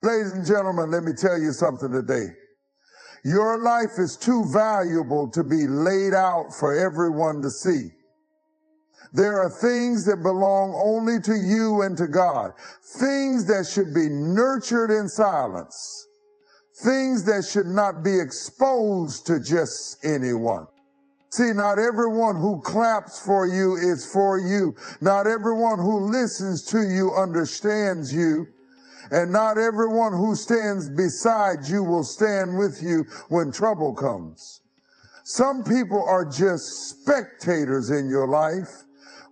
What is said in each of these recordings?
Ladies and gentlemen, let me tell you something today. Your life is too valuable to be laid out for everyone to see. There are things that belong only to you and to God. Things that should be nurtured in silence. Things that should not be exposed to just anyone. See, not everyone who claps for you is for you. Not everyone who listens to you understands you. And not everyone who stands beside you will stand with you when trouble comes. Some people are just spectators in your life,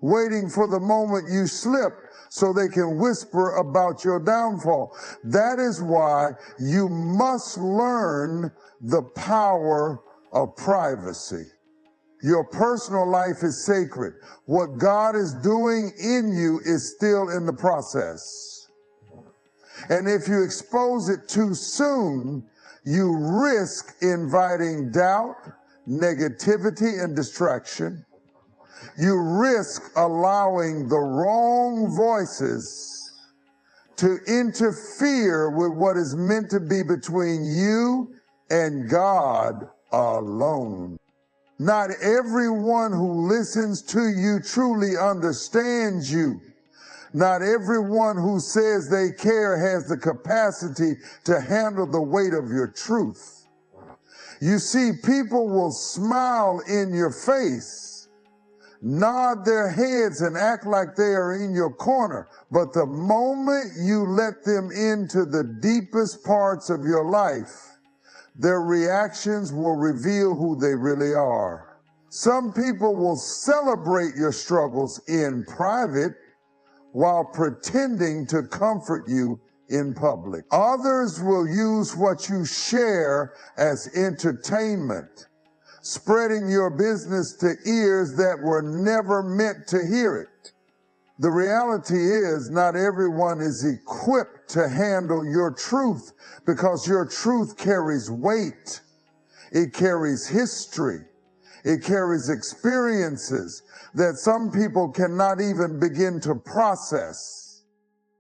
waiting for the moment you slip so they can whisper about your downfall. That is why you must learn the power of privacy. Your personal life is sacred. What God is doing in you is still in the process. And if you expose it too soon, you risk inviting doubt, negativity, and distraction. You risk allowing the wrong voices to interfere with what is meant to be between you and God alone. Not everyone who listens to you truly understands you. Not everyone who says they care has the capacity to handle the weight of your truth. You see, people will smile in your face, nod their heads and act like they are in your corner. But the moment you let them into the deepest parts of your life, their reactions will reveal who they really are. Some people will celebrate your struggles in private while pretending to comfort you in public. Others will use what you share as entertainment, spreading your business to ears that were never meant to hear it. The reality is, not everyone is equipped to handle your truth because your truth carries weight. It carries history. It carries experiences that some people cannot even begin to process.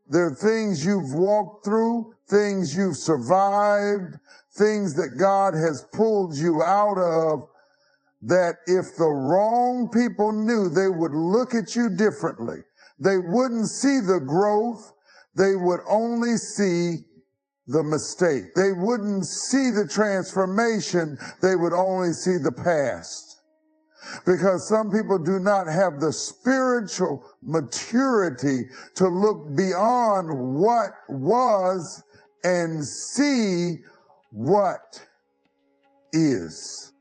There are things you've walked through, things you've survived, things that God has pulled you out of, that if the wrong people knew, they would look at you differently. They wouldn't see the growth. They would only see the mistake. They wouldn't see the transformation. They would only see the past. Because some people do not have the spiritual maturity to look beyond what was and see what is.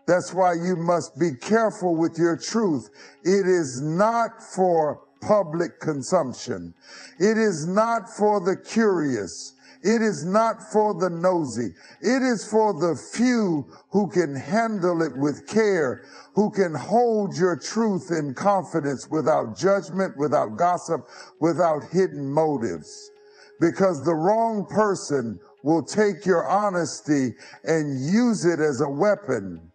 That's why you must be careful with your truth. It is not for public consumption. It is not for the curious. It is not for the nosy. It is for the few who can handle it with care, who can hold your truth in confidence without judgment, without gossip, without hidden motives. Because the wrong person will take your honesty and use it as a weapon.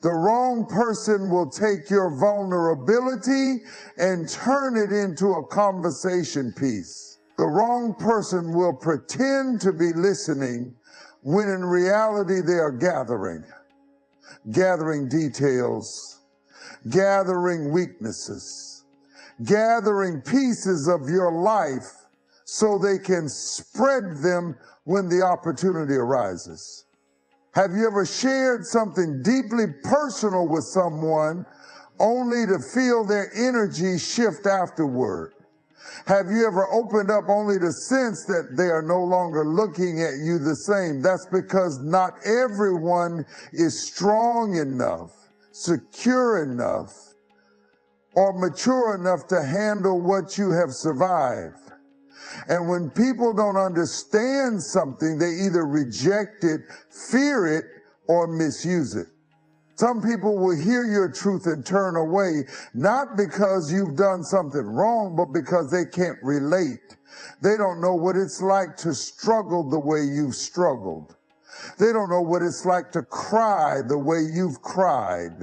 The wrong person will take your vulnerability and turn it into a conversation piece. The wrong person will pretend to be listening when in reality they are gathering details, gathering weaknesses, gathering pieces of your life so they can spread them when the opportunity arises. Have you ever shared something deeply personal with someone only to feel their energy shift afterward? Have you ever opened up only to sense that they are no longer looking at you the same? That's because not everyone is strong enough, secure enough, or mature enough to handle what you have survived. And when people don't understand something, they either reject it, fear it, or misuse it. Some people will hear your truth and turn away, not because you've done something wrong, but because they can't relate. They don't know what it's like to struggle the way you've struggled. They don't know what it's like to cry the way you've cried.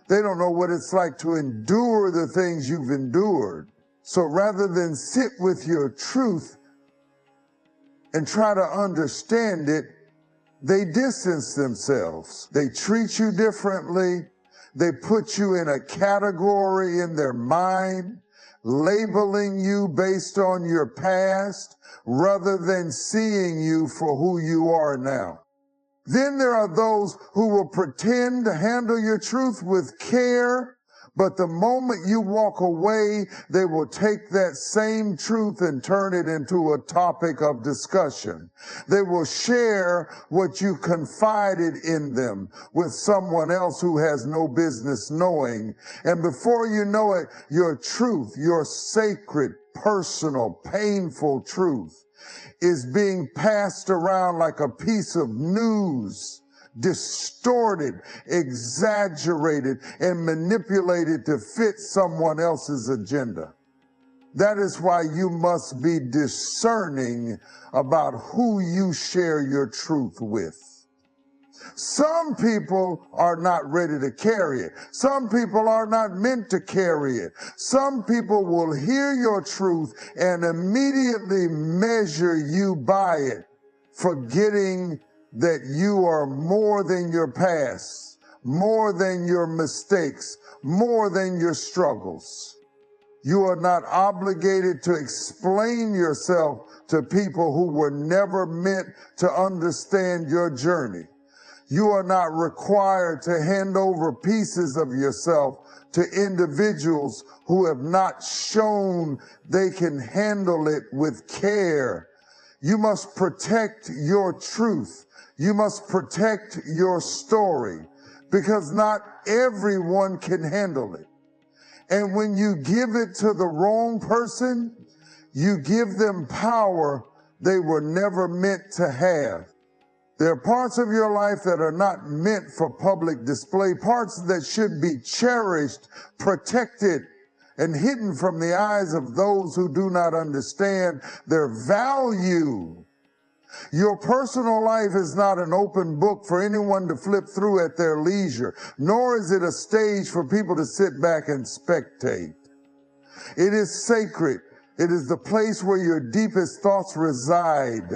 They don't know what it's like to endure the things you've endured. So rather than sit with your truth, and try to understand it, they distance themselves. They treat you differently. They put you in a category in their mind, labeling you based on your past rather than seeing you for who you are now. Then there are those who will pretend to handle your truth with care, but the moment you walk away, they will take that same truth and turn it into a topic of discussion. They will share what you confided in them with someone else who has no business knowing. And before you know it, your truth, your sacred, personal, painful truth, is being passed around like a piece of news, distorted, exaggerated, and manipulated to fit someone else's agenda. That is why you must be discerning about who you share your truth with. Some people are not ready to carry it. Some people are not meant to carry it. Some people will hear your truth and immediately measure you by it, forgetting that you are more than your past, more than your mistakes, more than your struggles. You are not obligated to explain yourself to people who were never meant to understand your journey. You are not required to hand over pieces of yourself to individuals who have not shown they can handle it with care. You must protect your truth. You must protect your story, because not everyone can handle it. And when you give it to the wrong person, you give them power they were never meant to have. There are parts of your life that are not meant for public display, parts that should be cherished, protected, and hidden from the eyes of those who do not understand their value. Your personal life is not an open book for anyone to flip through at their leisure, nor is it a stage for people to sit back and spectate. It is sacred. It is the place where your deepest thoughts reside,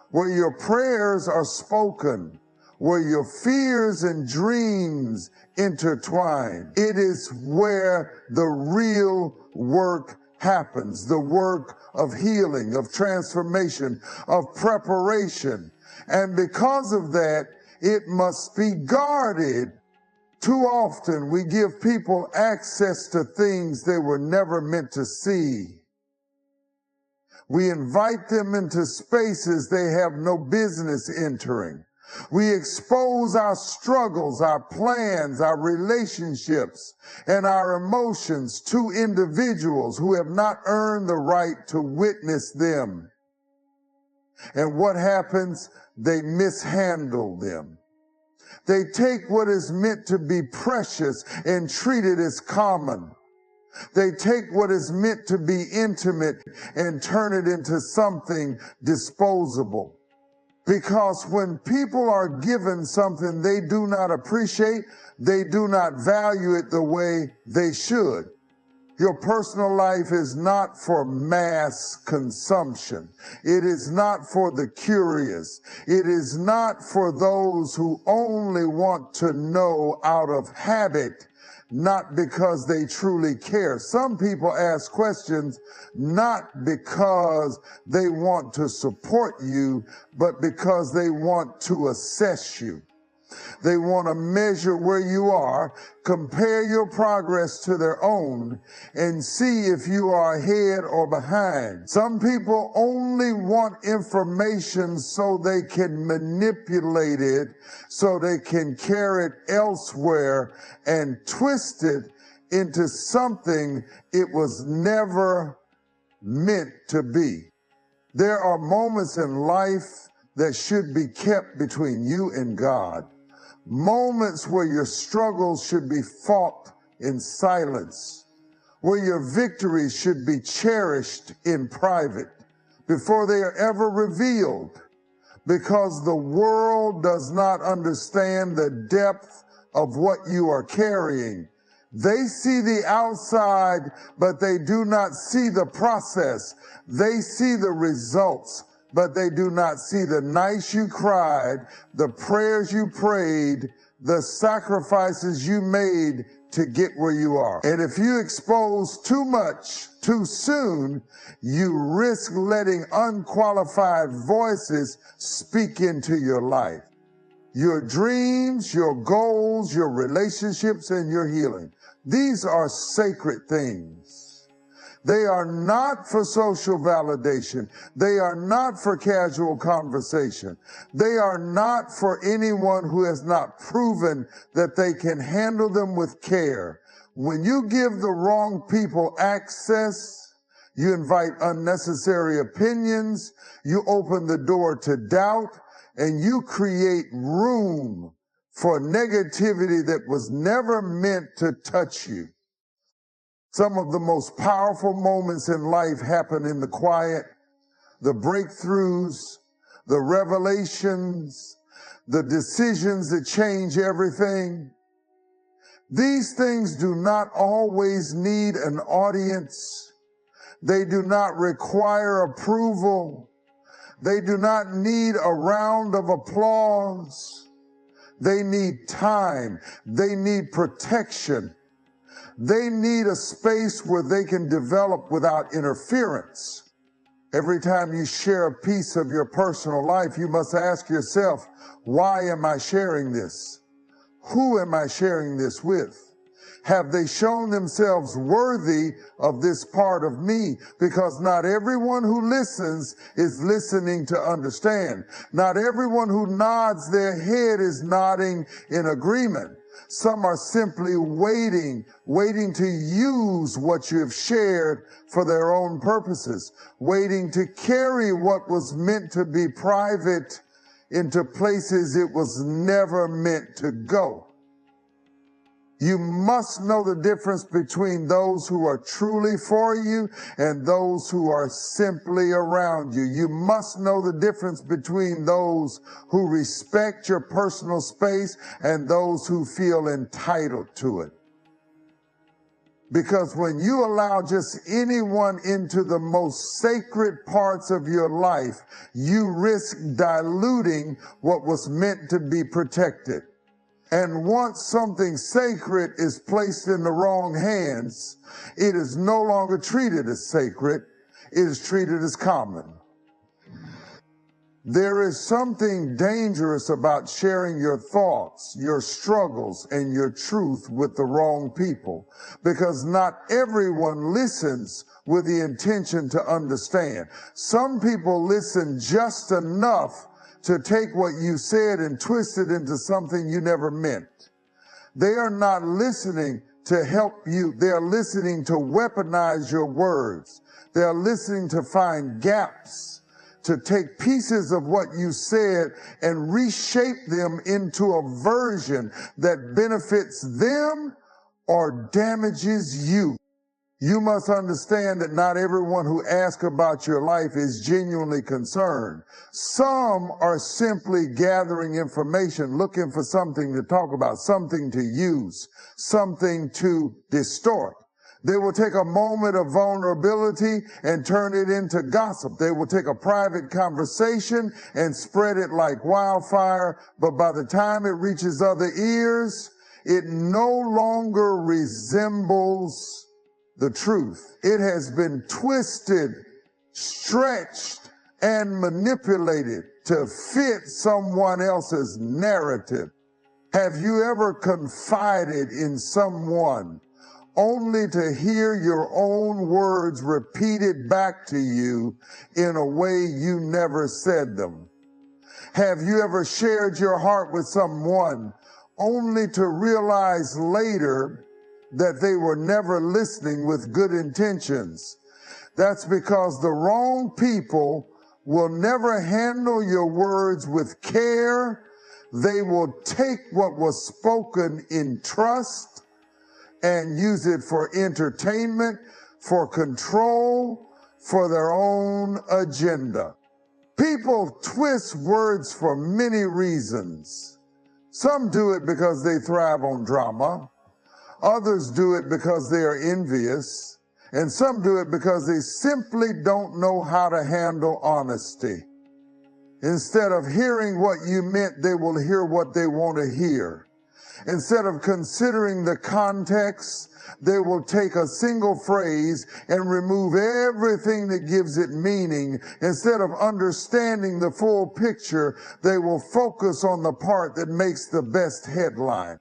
where your prayers are spoken, where your fears and dreams intertwine. It is where the real work happens, the work of healing, of transformation, of preparation. And because of that, it must be guarded. Too often we give people access to things they were never meant to see. We invite them into spaces they have no business entering. We expose our struggles, our plans, our relationships, and our emotions to individuals who have not earned the right to witness them. And what happens? They mishandle them. They take what is meant to be precious and treat it as common. They take what is meant to be intimate and turn it into something disposable. Because when people are given something they do not appreciate, they do not value it the way they should. Your personal life is not for mass consumption. It is not for the curious. It is not for those who only want to know out of habit, not because they truly care. Some people ask questions not because they want to support you, but because they want to assess you. They want to measure where you are, compare your progress to their own, and see if you are ahead or behind. Some people only want information so they can manipulate it, so they can carry it elsewhere and twist it into something it was never meant to be. There are moments in life that should be kept between you and God. Moments where your struggles should be fought in silence, where your victories should be cherished in private before they are ever revealed, because the world does not understand the depth of what you are carrying. They see the outside, but they do not see the process. They see the results, but they do not see the nights you cried, the prayers you prayed, the sacrifices you made to get where you are. And if you expose too much too soon, you risk letting unqualified voices speak into your life. Your dreams, your goals, your relationships, and your healing. These are sacred things. They are not for social validation. They are not for casual conversation. They are not for anyone who has not proven that they can handle them with care. When you give the wrong people access, you invite unnecessary opinions, you open the door to doubt, and you create room for negativity that was never meant to touch you. Some of the most powerful moments in life happen in the quiet, the breakthroughs, the revelations, the decisions that change everything. These things do not always need an audience. They do not require approval. They do not need a round of applause. They need time. They need protection. They need a space where they can develop without interference. Every time you share a piece of your personal life, you must ask yourself, why am I sharing this? Who am I sharing this with? Have they shown themselves worthy of this part of me? Because not everyone who listens is listening to understand. Not everyone who nods their head is nodding in agreement. Some are simply waiting to use what you have shared for their own purposes, waiting to carry what was meant to be private into places it was never meant to go. You must know the difference between those who are truly for you and those who are simply around you. You must know the difference between those who respect your personal space and those who feel entitled to it. Because when you allow just anyone into the most sacred parts of your life, you risk diluting what was meant to be protected. And once something sacred is placed in the wrong hands, it is no longer treated as sacred, it is treated as common. There is something dangerous about sharing your thoughts, your struggles, and your truth with the wrong people, because not everyone listens with the intention to understand. Some people listen just enough to take what you said and twist it into something you never meant. They are not listening to help you. They are listening to weaponize your words. They are listening to find gaps, to take pieces of what you said and reshape them into a version that benefits them or damages you. You must understand that not everyone who asks about your life is genuinely concerned. Some are simply gathering information, looking for something to talk about, something to use, something to distort. They will take a moment of vulnerability and turn it into gossip. They will take a private conversation and spread it like wildfire, but by the time it reaches other ears, it no longer resembles the truth. It has been twisted, stretched, and manipulated to fit someone else's narrative. Have you ever confided in someone only to hear your own words repeated back to you in a way you never said them? Have you ever shared your heart with someone only to realize later that they were never listening with good intentions? That's because the wrong people will never handle your words with care. They will take what was spoken in trust and use it for entertainment, for control, for their own agenda. People twist words for many reasons. Some do it because they thrive on drama. Others do it because they are envious, and some do it because they simply don't know how to handle honesty. Instead of hearing what you meant, they will hear what they want to hear. Instead of considering the context, they will take a single phrase and remove everything that gives it meaning. Instead of understanding the full picture, they will focus on the part that makes the best headline.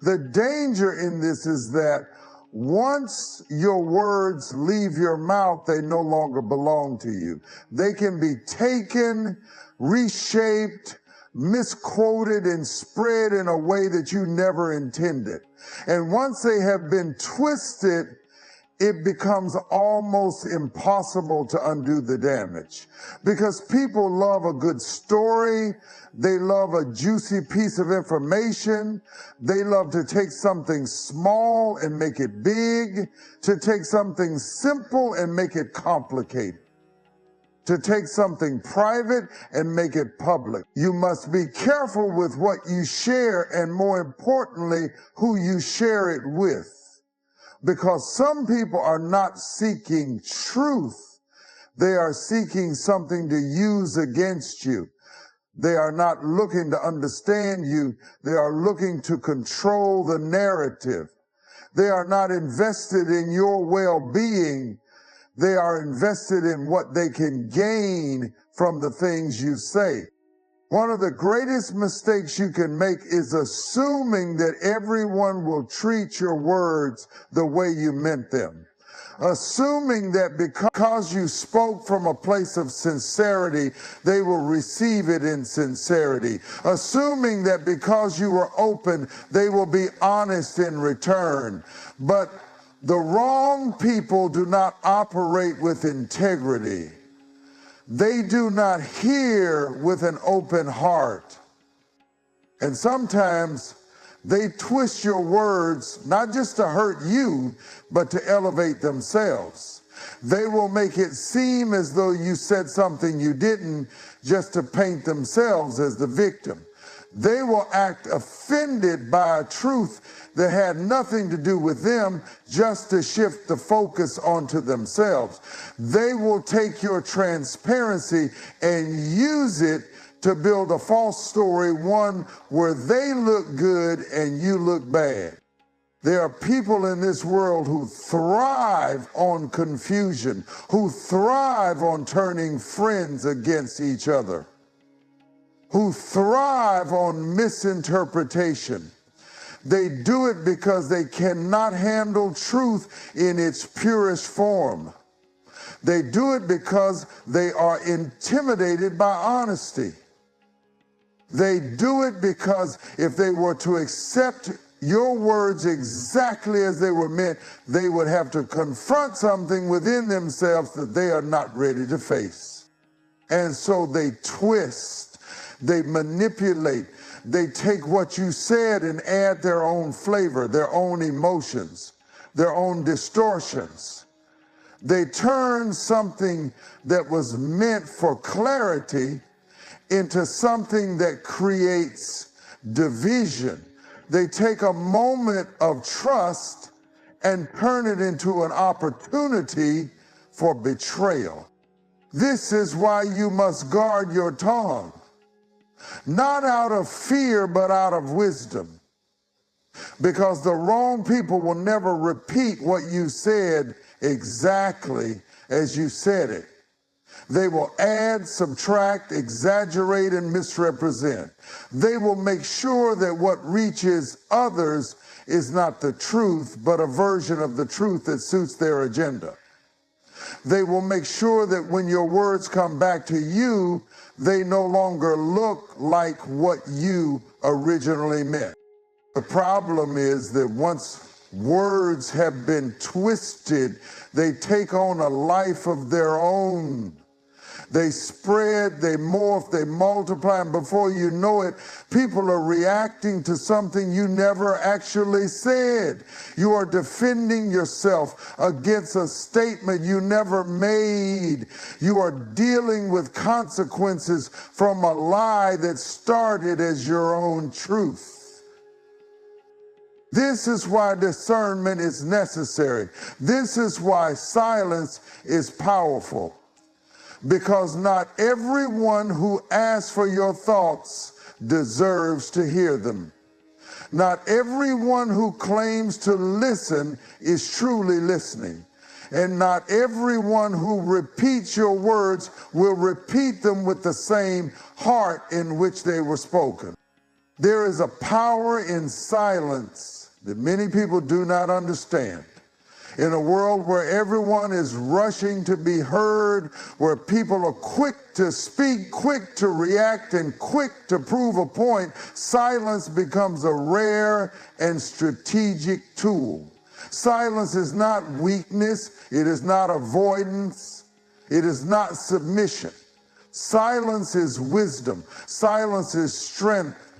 The danger in this is that once your words leave your mouth, they no longer belong to you. They can be taken, reshaped, misquoted, and spread in a way that you never intended. And once they have been twisted, it becomes almost impossible to undo the damage. Because people love a good story. They love a juicy piece of information. They love to take something small and make it big, to take something simple and make it complicated, to take something private and make it public. You must be careful with what you share, and more importantly, who you share it with. Because some people are not seeking truth. They are seeking something to use against you. They are not looking to understand you. They are looking to control the narrative. They are not invested in your well-being. They are invested in what they can gain from the things you say. One of the greatest mistakes you can make is assuming that everyone will treat your words the way you meant them. Assuming that because you spoke from a place of sincerity, they will receive it in sincerity. Assuming that because you were open, they will be honest in return. But the wrong people do not operate with integrity. They do not hear with an open heart. And sometimes they twist your words, not just to hurt you, but to elevate themselves. They will make it seem as though you said something you didn't, just to paint themselves as the victim. They will act offended by a truth that had nothing to do with them, just to shift the focus onto themselves. They will take your transparency and use it to build a false story, one where they look good and you look bad. There are people in this world who thrive on confusion, who thrive on turning friends against each other, who thrive on misinterpretation. They do it because they cannot handle truth in its purest form. They do it because they are intimidated by honesty. They do it because if they were to accept your words exactly as they were meant, they would have to confront something within themselves that they are not ready to face. And so they twist, they manipulate, they take what you said and add their own flavor, their own emotions, their own distortions. They turn something that was meant for clarity into something that creates division. They take a moment of trust and turn it into an opportunity for betrayal. This is why you must guard your tongue. Not out of fear, but out of wisdom. Because the wrong people will never repeat what you said exactly as you said it. They will add, subtract, exaggerate, and misrepresent. They will make sure that what reaches others is not the truth, but a version of the truth that suits their agenda. They will make sure that when your words come back to you, they no longer look like what you originally meant. The problem is that once words have been twisted, they take on a life of their own. They spread, they morph, they multiply, and before you know it, people are reacting to something you never actually said. You are defending yourself against a statement you never made. You are dealing with consequences from a lie that started as your own truth. This is why discernment is necessary. This is why silence is powerful. because not everyone who asks for your thoughts deserves to hear them. Not everyone who claims to listen is truly listening. And not everyone who repeats your words will repeat them with the same heart in which they were spoken. There is a power in silence that many people do not understand. In a world where everyone is rushing to be heard, where people are quick to speak, quick to react, and quick to prove a point, silence becomes a rare and strategic tool. Silence is not weakness, it is not avoidance, it is not submission. Silence is wisdom, silence is strength,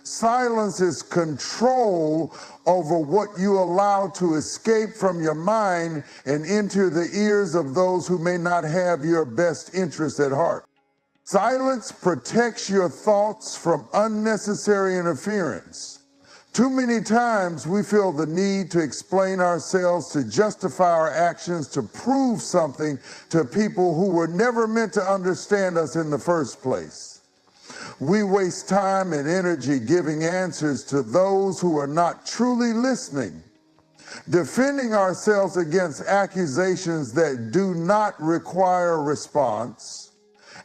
silence is control over what you allow to escape from your mind and enter the ears of those who may not have your best interest at heart. Silence protects your thoughts from unnecessary interference. Too many times we feel the need to explain ourselves, to justify our actions, to prove something to people who were never meant to understand us in the first place. We waste time and energy giving answers to those who are not truly listening, defending ourselves against accusations that do not require a response,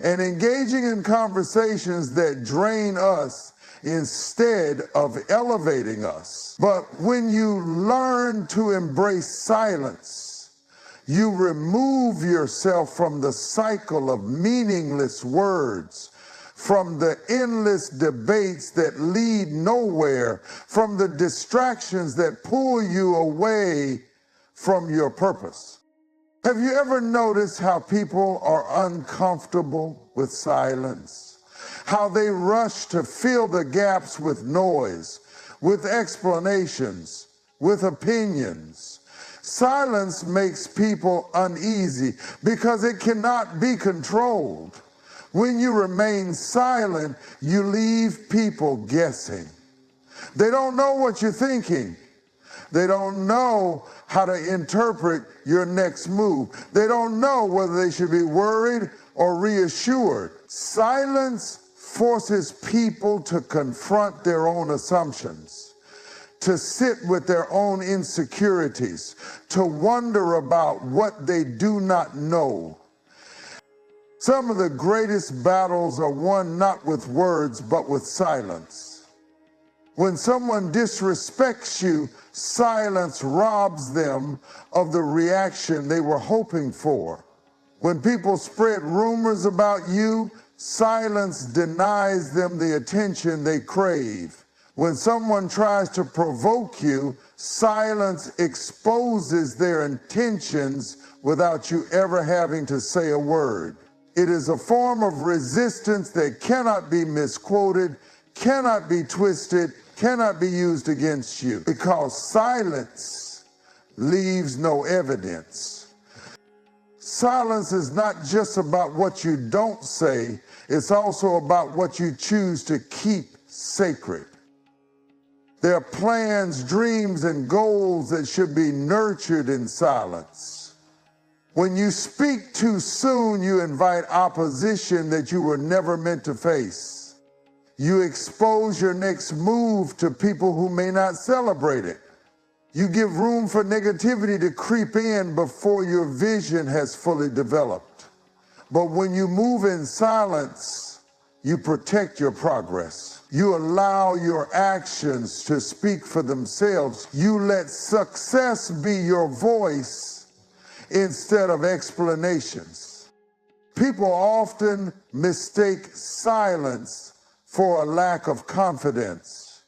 and engaging in conversations that drain us instead of elevating us. But when you learn to embrace silence, you remove yourself from the cycle of meaningless words, from the endless debates that lead nowhere, from the distractions that pull you away from your purpose. Have you ever noticed how people are uncomfortable with silence? How they rush to fill the gaps with noise, with explanations, with opinions. Silence makes people uneasy because it cannot be controlled. When you remain silent, you leave people guessing. They don't know what you're thinking. They don't know how to interpret your next move. They don't know whether they should be worried or reassured. Silence forces people to confront their own assumptions, to sit with their own insecurities, to wonder about what they do not know. Some of the greatest battles are won not with words, but with silence. When someone disrespects you, silence robs them of the reaction they were hoping for. When people spread rumors about you, silence denies them the attention they crave. When someone tries to provoke you, silence exposes their intentions without you ever having to say a word. It is a form of resistance that cannot be misquoted, cannot be twisted, cannot be used against you, because silence leaves no evidence. Silence is not just about what you don't say, it's also about what you choose to keep sacred. There are plans, dreams, and goals that should be nurtured in silence. When you speak too soon, you invite opposition that you were never meant to face. You expose your next move to people who may not celebrate it. You give room for negativity to creep in before your vision has fully developed. But when you move in silence, you protect your progress. You allow your actions to speak for themselves. You let success be your voice instead of explanations. People often mistake silence for a lack of confidence.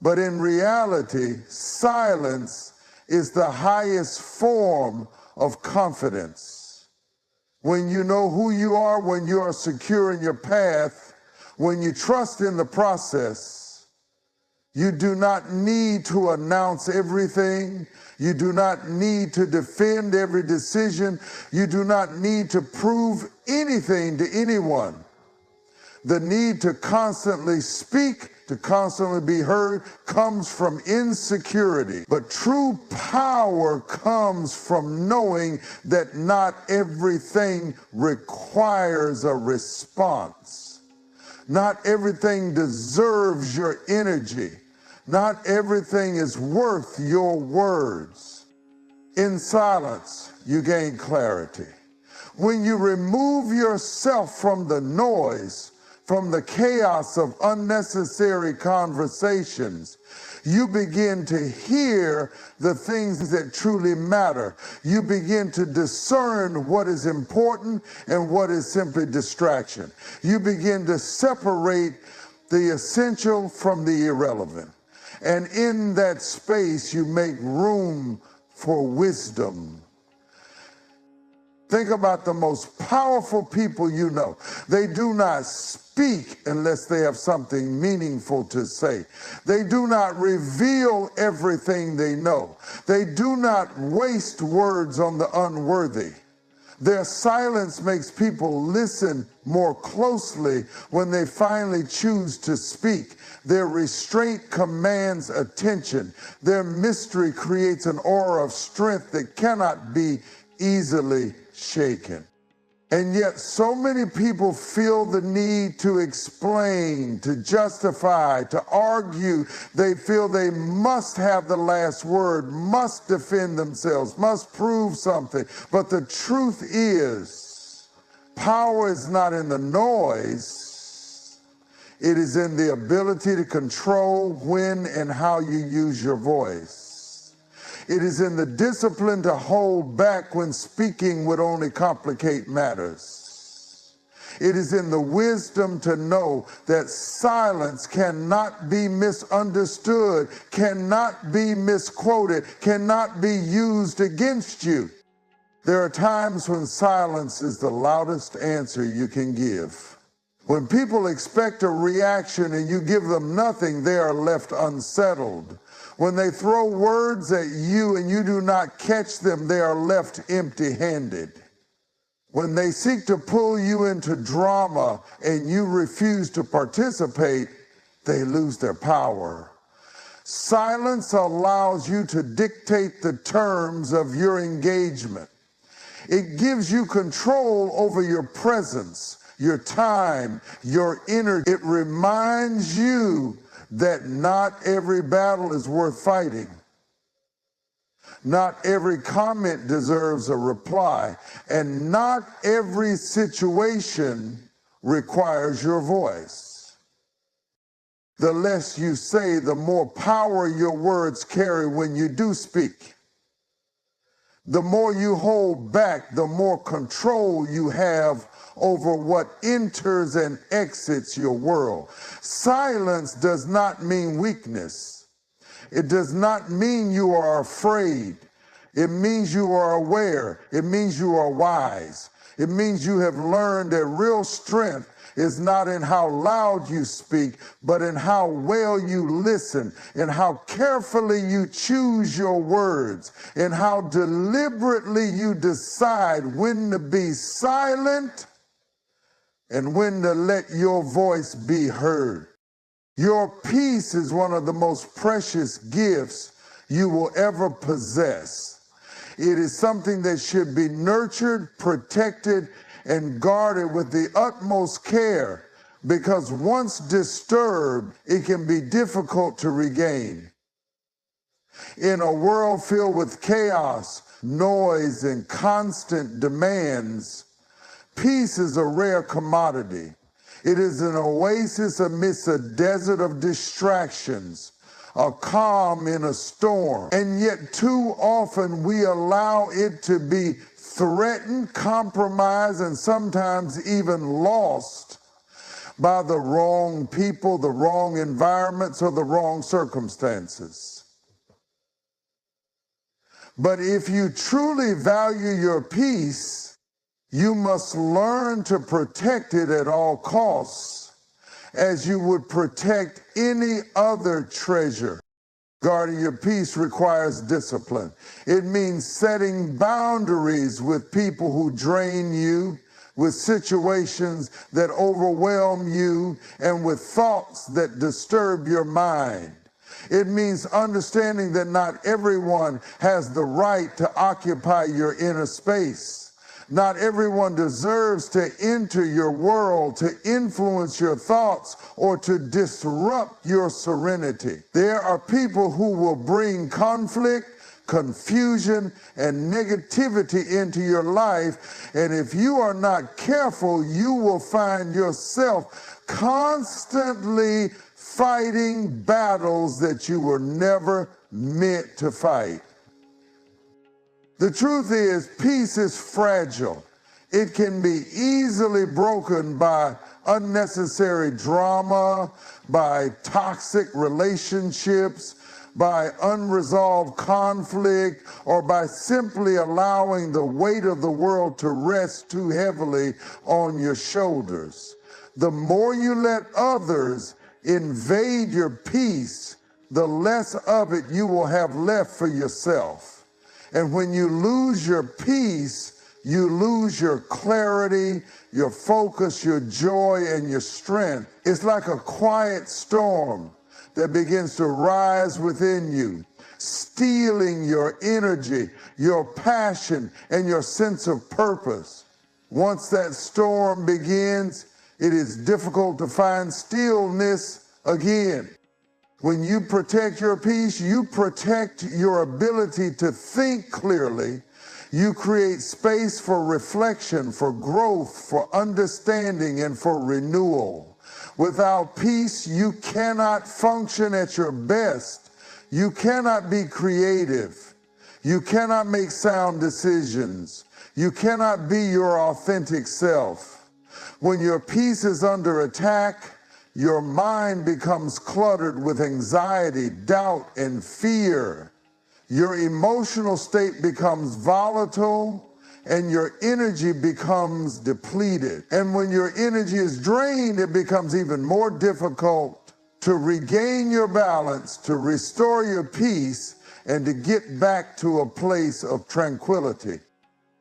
But in reality, silence is the highest form of confidence. When you know who you are, when you are secure in your path, when you trust in the process, you do not need to announce everything. You do not need to defend every decision. You do not need to prove anything to anyone. The need to constantly speak to constantly be heard, comes from insecurity. But true power comes from knowing that not everything requires a response. Not everything deserves your energy. Not everything is worth your words. In silence, you gain clarity. When you remove yourself from the noise, from the chaos of unnecessary conversations, you begin to hear the things that truly matter. You begin to discern what is important and what is simply distraction. You begin to separate the essential from the irrelevant. And in that space, you make room for wisdom. Think about the most powerful people you know. They do not speak unless they have something meaningful to say. They do not reveal everything they know. They do not waste words on the unworthy. Their silence makes people listen more closely when they finally choose to speak. Their restraint commands attention. Their mystery creates an aura of strength that cannot be easily shaken. And yet so many people feel the need to explain, to justify, to argue. They feel they must have the last word, must defend themselves, must prove something. But the truth is, power is not in the noise. It is in the ability to control when and how you use your voice. It is in the discipline to hold back when speaking would only complicate matters. It is in the wisdom to know that silence cannot be misunderstood, cannot be misquoted, cannot be used against you. There are times when silence is the loudest answer you can give. When people expect a reaction and you give them nothing, they are left unsettled. When they throw words at you and you do not catch them, they are left empty-handed. When they seek to pull you into drama and you refuse to participate, they lose their power. Silence allows you to dictate the terms of your engagement. It gives you control over your presence, your time, your energy. It reminds you that not every battle is worth fighting. Not every comment deserves a reply, and not every situation requires your voice. The less you say, the more power your words carry when you do speak. The more you hold back, the more control you have over what enters and exits your world. Silence does not mean weakness. It does not mean you are afraid. It means you are aware. It means you are wise. It means you have learned that real strength is not in how loud you speak, but in how well you listen, in how carefully you choose your words, in how deliberately you decide when to be silent and when to let your voice be heard. Your peace is one of the most precious gifts you will ever possess. It is something that should be nurtured, protected, and guarded with the utmost care, because once disturbed, it can be difficult to regain. In a world filled with chaos, noise, and constant demands, peace is a rare commodity. It is an oasis amidst a desert of distractions, a calm in a storm. And yet too often we allow it to be threatened, compromised, and sometimes even lost by the wrong people, the wrong environments, or the wrong circumstances. But if you truly value your peace, you must learn to protect it at all costs, as you would protect any other treasure. Guarding your peace requires discipline. It means setting boundaries with people who drain you, with situations that overwhelm you, and with thoughts that disturb your mind. It means understanding that not everyone has the right to occupy your inner space. Not everyone deserves to enter your world, to influence your thoughts, or to disrupt your serenity. There are people who will bring conflict, confusion, and negativity into your life, and if you are not careful, you will find yourself constantly fighting battles that you were never meant to fight. The truth is, peace is fragile. It can be easily broken by unnecessary drama, by toxic relationships, by unresolved conflict, or by simply allowing the weight of the world to rest too heavily on your shoulders. The more you let others invade your peace, the less of it you will have left for yourself. And when you lose your peace, you lose your clarity, your focus, your joy, and your strength. It's like a quiet storm that begins to rise within you, stealing your energy, your passion, and your sense of purpose. Once that storm begins, it is difficult to find stillness again. When you protect your peace, you protect your ability to think clearly. You create space for reflection, for growth, for understanding, and for renewal. Without peace, you cannot function at your best. You cannot be creative. You cannot make sound decisions. You cannot be your authentic self. When your peace is under attack, your mind becomes cluttered with anxiety, doubt, and fear. Your emotional state becomes volatile, and your energy becomes depleted. And when your energy is drained, it becomes even more difficult to regain your balance, to restore your peace, and to get back to a place of tranquility.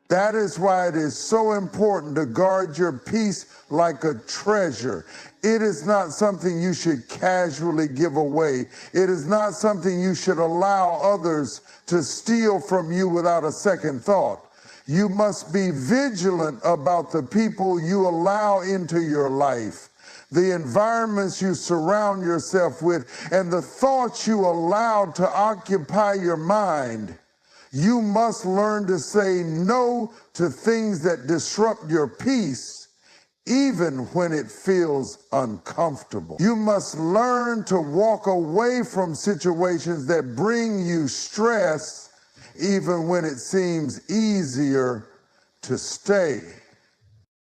That is why it is so important to guard your peace like a treasure. It is not something you should casually give away. It is not something you should allow others to steal from you without a second thought. You must be vigilant about the people you allow into your life, the environments you surround yourself with, and the thoughts you allow to occupy your mind. You must learn to say no to things that disrupt your peace, even when it feels uncomfortable. You must learn to walk away from situations that bring you stress, even when it seems easier to stay.